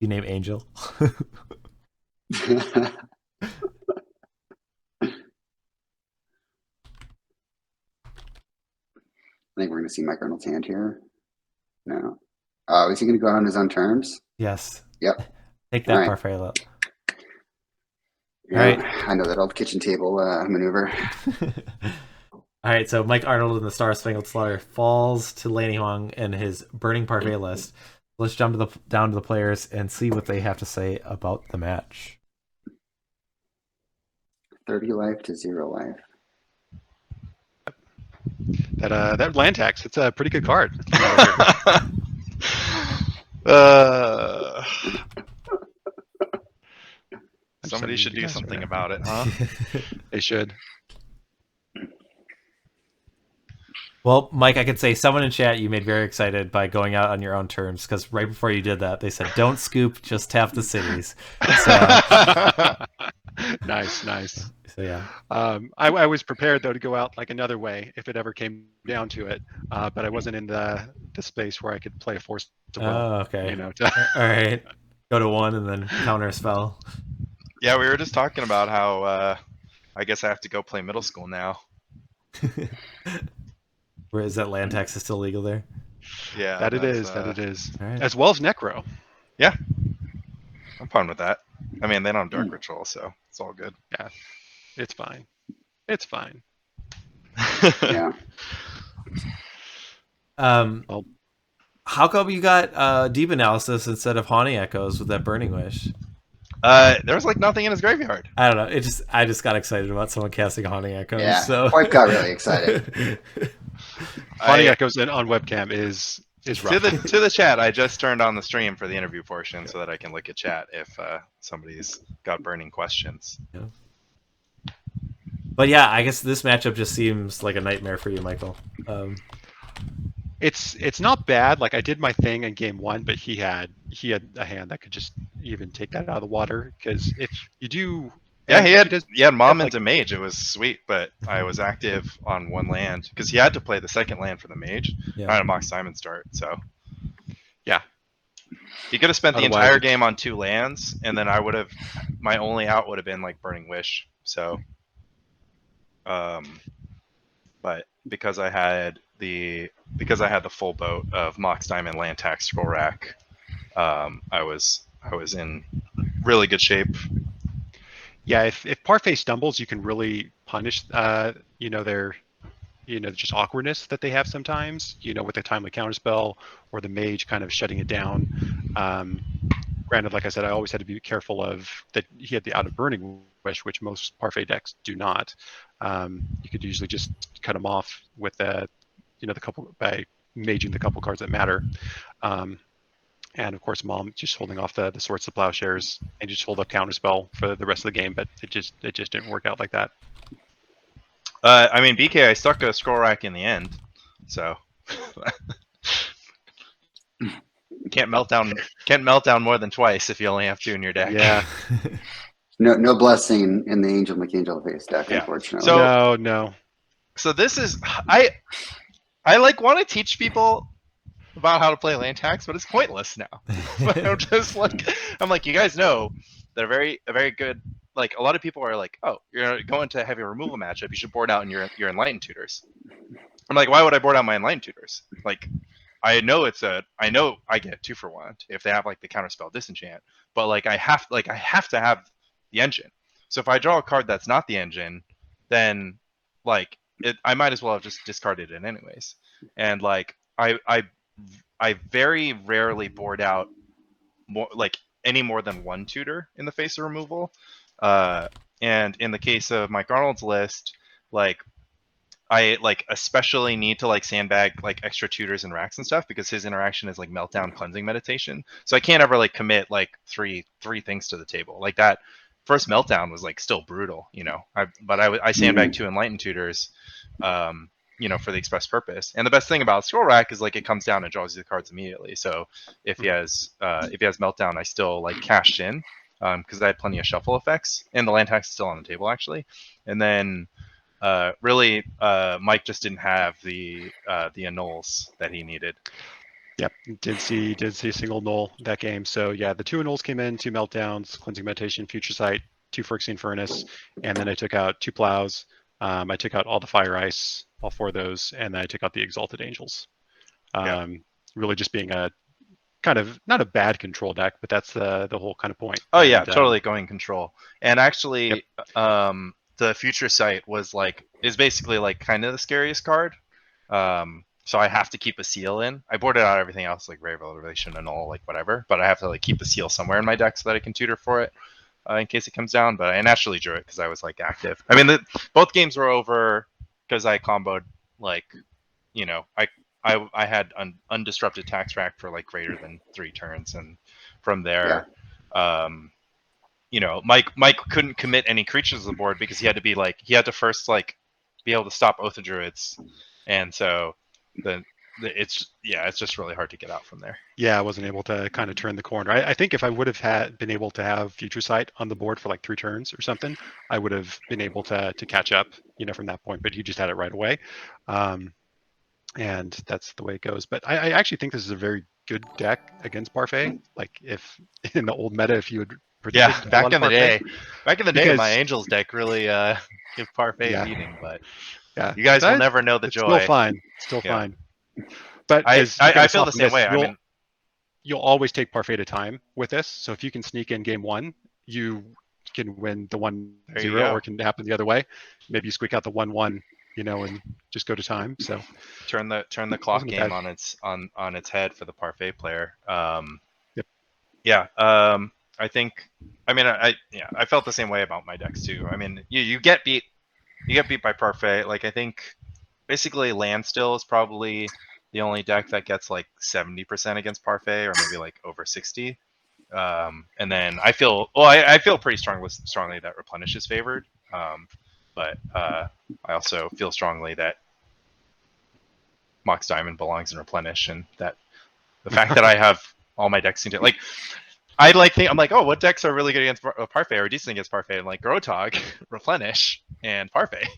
you name Angel. I think we're going to see Mike Arnold's hand here. No. Oh, is he going to go out on his own terms? Yes. Yep. Take that, All right. Parfait. Yeah, All right. I know that old kitchen table maneuver. All right, so Mike Arnold in the Star Spangled Slaughter falls to Lanny Huang and his Burning Parfait list. Let's jump down to the players and see what they have to say about the match. 30 life to 0 life. That land tax, it's a pretty good card. Somebody should do something about it, huh? They should. Well, Mike, I could say someone in chat you made very excited by going out on your own terms, because right before you did that, they said, don't scoop, just tap the cities. So, Nice. So yeah. I was prepared though to go out like another way if it ever came down to it, but I wasn't in the space where I could play a force to will. Oh, okay. You know, All right. Go to 1 and then counter a spell. Yeah, we were just talking about how I guess I have to go play middle school now. Where is that land tax is still legal there? Yeah, that it is. All right. As well as Necro. Yeah, I'm fine with that. I mean, they don't have Dark Ritual, so it's all good. Yeah, it's fine. It's fine. Yeah. Well, How come you got Deep Analysis instead of Haunting Echoes with that Burning Wish? There was like nothing in his graveyard. I don't know. I just got excited about someone casting Haunting Echoes. Yeah. So Wife got really excited. Haunting Echoes on webcam is rough. To the chat, I just turned on the stream for the interview portion so that I can look at chat if somebody's got burning questions. Yeah. But yeah, I guess this matchup just seems like a nightmare for you, Michael. It's not bad. Like I did my thing in game 1, but he had a hand that could just even take that out of the water. Because if you do, yeah, he had Mom into Mage. It was sweet, but I was active on 1 land because he had to play the second land for the Mage. Yeah. I had a Mox Simon start, so yeah, he could have spent the Otherwise, entire game on 2 lands, and then my only out would have been like Burning Wish. So, but because I had the full boat of Mox Diamond, Land Tax, Scroll Rack, I was in really good shape. Yeah, if Parfait stumbles, you can really punish, their, just awkwardness that they have sometimes, with the timely counterspell or the mage kind of shutting it down. Granted, like I said, I always had to be careful of that he had the out of burning wish, which most Parfait decks do not. You could usually just cut him off with the couple by maging the couple cards that matter. And of course, Mom just holding off the Swords to Plowshares and just hold up counterspell for the rest of the game, but it just didn't work out like that. I mean, BK, I stuck a scroll rack in the end, so can't melt down more than twice if you only have 2 in your deck. Yeah. No blessing in the Angel McAngel face deck, Yeah. unfortunately. So- No. So this is I like want to teach people about how to play land tax, but it's pointless now. I'm just like, you guys know that a very good, like, a lot of people are like, oh, you're going to heavy removal matchup, you should board out in your Enlightened Tutors. I'm like, why would I board out my Enlightened Tutors? Like, I know I get 2 for 1 if they have like the counterspell disenchant, but like I have to have the engine. So if I draw a card that's not the engine, then like I might as well have just discarded it anyways. And like I very rarely board out any more than 1 tutor in the face of removal. And in the case of Mike Arnold's list, like I especially need to sandbag extra tutors and racks and stuff because his interaction is meltdown, cleansing, meditation. So I can't ever commit three things to the table. Like that first meltdown was still brutal, but I sandbagged 2 enlightened tutors, for the express purpose. And the best thing about scroll rack is it comes down and draws you the cards immediately. So if he has meltdown, I still cashed in because I had plenty of shuffle effects, and the land tax is still on the table actually. And then really, Mike just didn't have the annuls that he needed. Yep, did see a single null that game. So yeah, the 2 annuls came in, 2 meltdowns, cleansing meditation, future sight, 2 Phyrexian furnace, and then I took out 2 plows. I took out all the fire ice, all 4 of those, and then I took out the exalted angels. Really just being a kind of not a bad control deck, but that's the whole kind of point. Oh yeah, totally going control. And actually, the future sight is basically kind of the scariest card. So I have to keep a seal in. I boarded out everything else Rare Revelation and all whatever, but I have to keep a seal somewhere in my deck so that I can tutor for it in case it comes down. But I naturally drew it because I was active. I mean, both games were over because I comboed I had undisrupted tax rack for greater than 3 turns, and from there, Mike couldn't commit any creatures to the board because he had to be he had to first be able to stop Oath of Druids, and so it's just really hard to get out from there. Yeah, I wasn't able to kind of turn the corner. I think if I would have been able to have future sight on the board for 3 turns or something, I would have been able to catch up, from that point. But he just had it right away, and that's the way it goes. But I actually think this is a very good deck against Parfait. If in the old meta, if you would back in the day, because, my Angels deck really give Parfait a beating, but you guys will never know the joy. Still fine. But I feel the same way. You'll always take Parfait at a time with this. So if you can sneak in game 1, you can win the 1-0, or it can happen the other way. Maybe you squeak out the 1-1, and just go to time. So turn the clock game on its head for the Parfait player. I think. I mean, I felt the same way about my decks too. I mean, you get beat by Parfait. I think basically Landstill is probably the only deck that gets 70% against Parfait, or maybe over 60. And then I feel pretty strongly that Replenish is favored. But I also feel strongly that Mox Diamond belongs in Replenish, and that the fact that I have all my decks into I'm oh, what decks are really good against Parfait or decent against Parfait? And Grotog, Replenish, and Parfait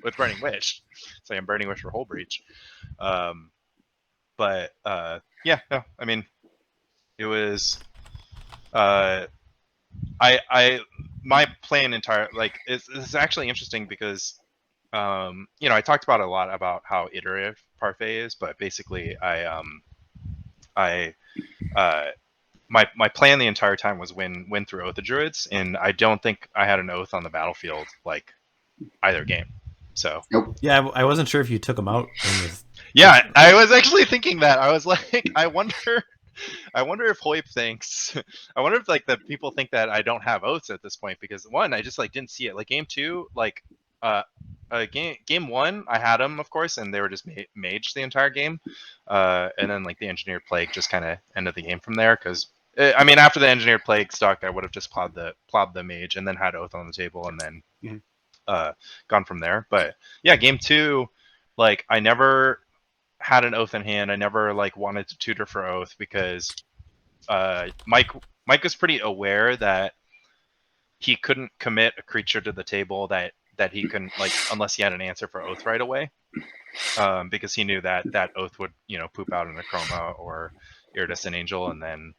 with Burning Wish. So I'm Burning Wish for Hull Breach. But I mean, it was my plan entire it's actually interesting because I talked about a lot about how iterative Parfait is, but basically I my plan the entire time was win through Oath of Druids, and I don't think I had an Oath on the battlefield like either game. So Nope. Yeah, I wasn't sure if you took them out. yeah, I was actually thinking that. I was like, I wonder if Hoyp thinks. I wonder if like the people think that I don't have oaths at this point, because one, I just like didn't see it. Like game two, like game one, I had them of course, and they were just mage the entire game, and then like the engineered plague just kind of ended the game from there. Because I mean, after the engineered plague stuck, I would have just plowed the mage and then had oath on the table and then gone from there. But yeah, game two, like I never had an oath in hand. I never like wanted to tutor for oath because Mike was pretty aware that he couldn't commit a creature to the table that he couldn't, like, unless he had an answer for oath right away, because he knew that oath would, you know, poop out in a chroma or iridescent angel, and then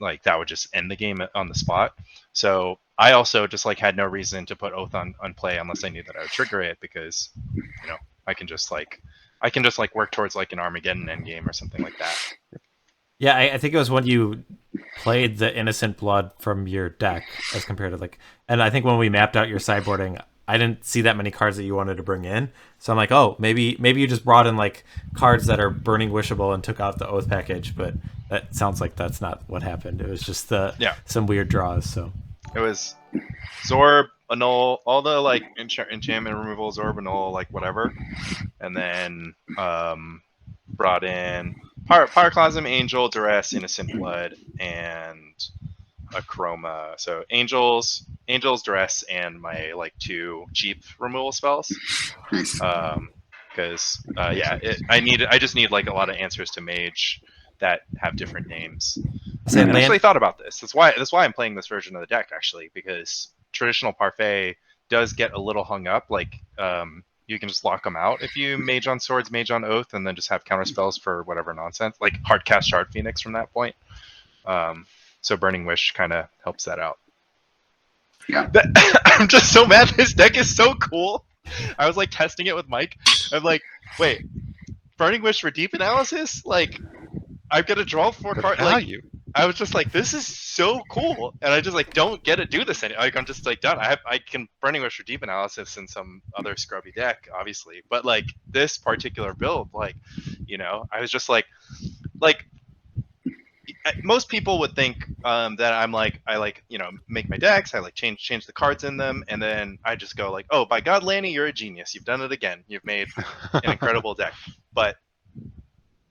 like that would just end the game on the spot. So I also just like had no reason to put oath on play unless I knew that I would trigger it, because you know I can just like work towards like an Armageddon endgame or something like that. Yeah, I think it was when you played the Innocent Blood from your deck as compared to like, and I think when we mapped out your sideboarding, I didn't see that many cards that you wanted to bring in. So I'm like, oh, maybe you just brought in like cards that are Burning Wishable and took out the Oath package, but that sounds like that's not what happened. It was just some weird draws. So it was Zorb, Annul, all the like enchantment removal, Zorb, Annul, like whatever, and then brought in Pyroclasm, Angel, Duress, Innocent Blood, and a Chroma. So Angels, Duress, and my like 2 cheap removal spells. Because I just need like a lot of answers to Mage that have different names. And I actually thought about this. That's why I'm playing this version of the deck, actually, because traditional Parfait does get a little hung up. Like you can just lock them out if you Mage on Swords, Mage on Oath, and then just have counter spells for whatever nonsense, like Hardcast Shard Phoenix from that point. So Burning Wish kind of helps that out. Yeah. I'm just so mad. This deck is so cool. I was like testing it with Mike. I'm like, wait, Burning Wish for deep analysis? Like, I'm gonna draw 4 cards. Like, I was just like, this is so cool, and I just like don't get to do this anymore. Like, I'm just like done. I can Burning Wish for deep analysis in some other scrubby deck, obviously, but like this particular build, like, you know, I was just like most people would think that I'm like, I like, you know, make my decks, I like change the cards in them, and then I just go like, oh, by God, Lanny, you're a genius. You've done it again. You've made an incredible deck. But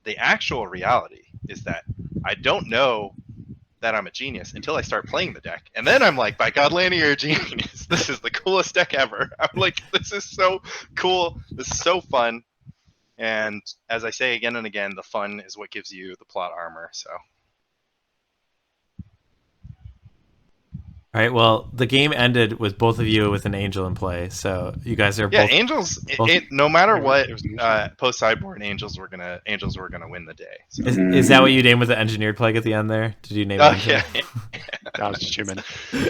the actual reality is that I don't know that I'm a genius until I start playing the deck. And then I'm like, by God, Lanny, you're a genius. This is the coolest deck ever. I'm like, this is so cool. This is so fun. And as I say again and again, the fun is what gives you the plot armor. So. all right, well, the game ended with both of you with an angel in play, so you guys are both. Angels. No matter what, post sideboard, Angels were gonna win the day. So. Is that what you named with the engineered plague at the end there? Did you name it? Yeah. That was human.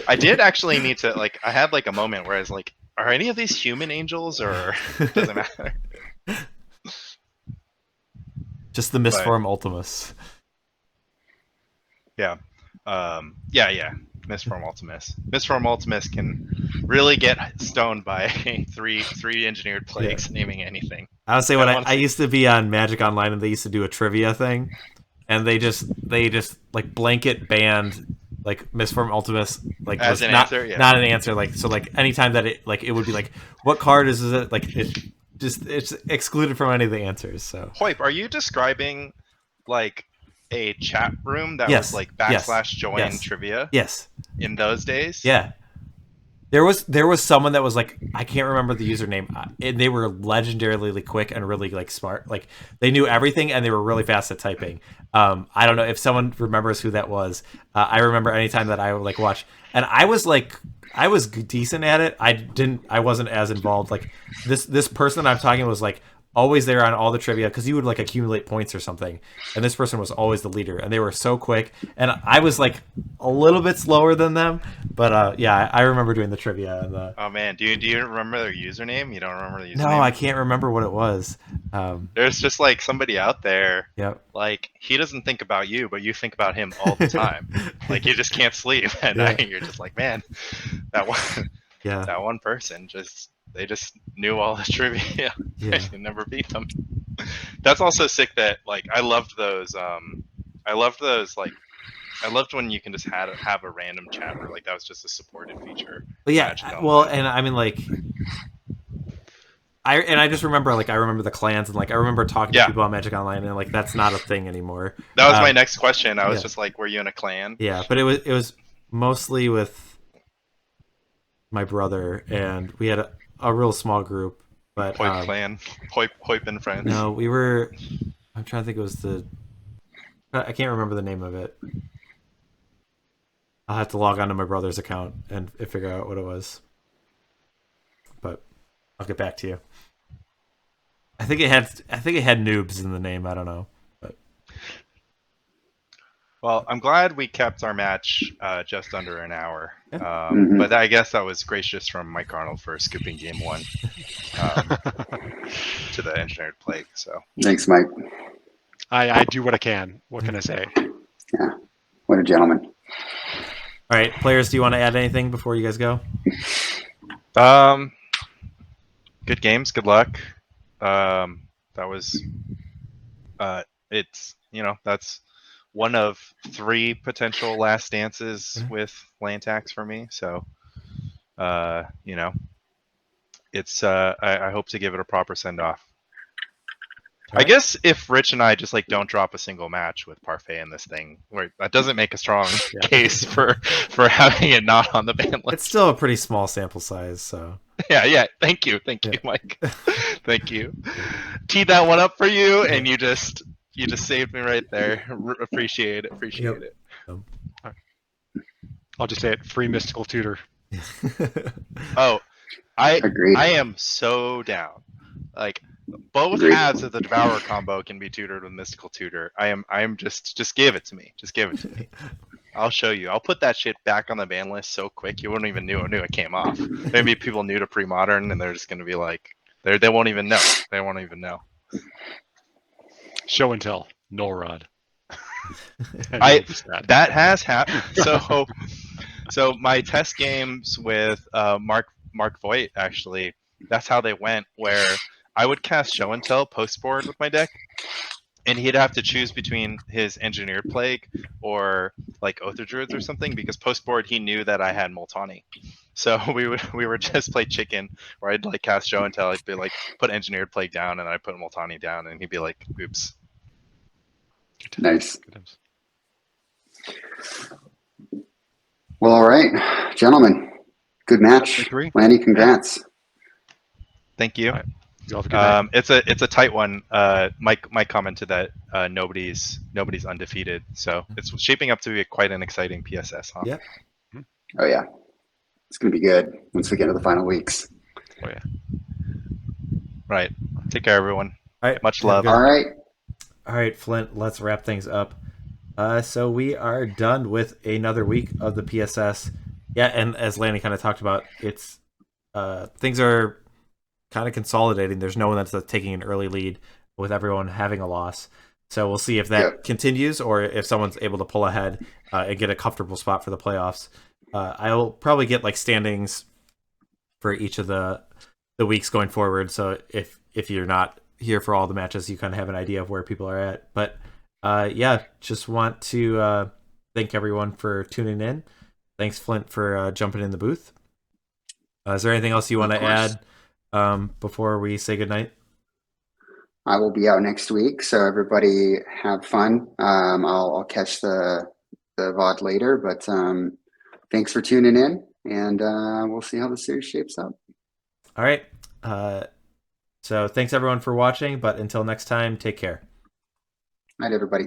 I did actually need to like. I had like a moment where I was like, "Are any of these human angels, or doesn't matter?" Just the Mistform Ultimus. Yeah. Yeah. Mistform Ultimus. Mistform Ultimus can really get stoned by three engineered plagues naming anything. I would say when I used to be on Magic Online, and they used to do a trivia thing, and they just like blanket banned like Mistform Ultimus, like as an answer, yeah. Not an answer. Like, so like anytime that it would be like, what card is it? Like it's excluded from any of the answers. So Hoyp, are you describing like a chat room that Yes. was like /join Yes. trivia? Yes. In those days? Yeah. There was someone that was like, I can't remember the username, and they were legendarily quick and really like smart. Like they knew everything and they were really fast at typing. I don't know if someone remembers who that was. I remember anytime that I would like watch, and I was decent at it. I wasn't as involved. Like this person I'm talking was like always there on all the trivia because you would like accumulate points or something, and this person was always the leader, and they were so quick, and I was like a little bit slower than them, but yeah, I remember doing the trivia. And Oh man, do you remember their username? You don't remember the username? no, I can't remember what it was. There's just like somebody out there. Yep. Like he doesn't think about you, but you think about him all the time. Like you just can't sleep at night. You're just like, man, that one, Yeah. that one person they just knew all the trivia. Yeah. You never beat them. That's also sick. That like I loved those. I loved when you can just have a random chat where like that was just a supported feature. But yeah, Magic well, Online. and I mean like. I just remember like I remember the clans and like I remember talking to people on Magic Online and like that's not a thing anymore. That was my next question. I was yeah. just like, were you in a clan? Yeah, but it was mostly with my brother and we had a real small group. But Hoip clan, Hoip and friends. No, we were. I'm trying to think. It was the. I can't remember the name of it. I'll have to log on to my brother's account and figure out what it was. But I'll get back to you. I think it had noobs in the name. I don't know. But well, I'm glad we kept our match just under an hour. Yeah. But I guess that was gracious from Mike Arnold for scooping game one to the engineered plague. So Thanks, Mike. I do what I can. What can I say? Yeah, what a gentleman. all right, players, do you want to add anything before you guys go? Good games. Good luck. That was. It's that's one of 3 potential last dances with Lantax for me. So, it's I hope to give it a proper send off. I guess if Rich and I just like don't drop a single match with Parfait in this thing, that doesn't make a strong case for having it not on the ban list. It's still a pretty small sample size, so. Yeah. Thank you, Mike. Thank you. Teed that one up for you, and you just saved me right there. Appreciate it. I'll just say it: free mystical tutor. Oh, Agreed. I am so down. Like both Agreed. halves of the Devourer combo can be tutored with mystical tutor. I am just give it to me. Just give it to me. I'll show you. I'll put that shit back on the ban list so quick you wouldn't even knew it came off. Maybe people new to Premodern and they're just gonna be like, they won't even know. They won't even know. Show and tell. Null rod. That has happened. So my test games with Mark Voigt actually, that's how they went. Where I would cast Show and Tell post board with my deck, and he'd have to choose between his Engineered Plague or like Oath of Druids or something, because post board he knew that I had Multani. So we would just play chicken, where I'd like cast Show and Tell, I'd be like put Engineered Plague down, and I'd put Multani down, and he'd be like, oops. Nice. Well, all right, gentlemen. Good match. Agree. Lanny, congrats. Thank you. Right. You all have a good night. It's a tight one. Mike commented that nobody's undefeated, so it's shaping up to be quite an exciting PSS, huh? Yep. Oh yeah, it's gonna be good once we get to the final weeks. Oh yeah. Right. Take care, everyone. All right. Much love. All right. All right, Flint, let's wrap things up. So we are done with another week of the PSS. Yeah, and as Lanny kind of talked about, it's things are kind of consolidating. There's no one that's taking an early lead with everyone having a loss. So we'll see if that continues or if someone's able to pull ahead and get a comfortable spot for the playoffs. I'll probably get like standings for each of the weeks going forward. So if you're not here for all the matches, you kind of have an idea of where people are at. But yeah, just want to thank everyone for tuning in. Thanks, Flint, for jumping in the booth. Is there anything else you want to add before we say goodnight? I will be out next week, so everybody have fun. I'll catch the VOD later, but thanks for tuning in, and we'll see how the series shapes up. All right. So thanks everyone for watching, but until next time, take care. Night, everybody.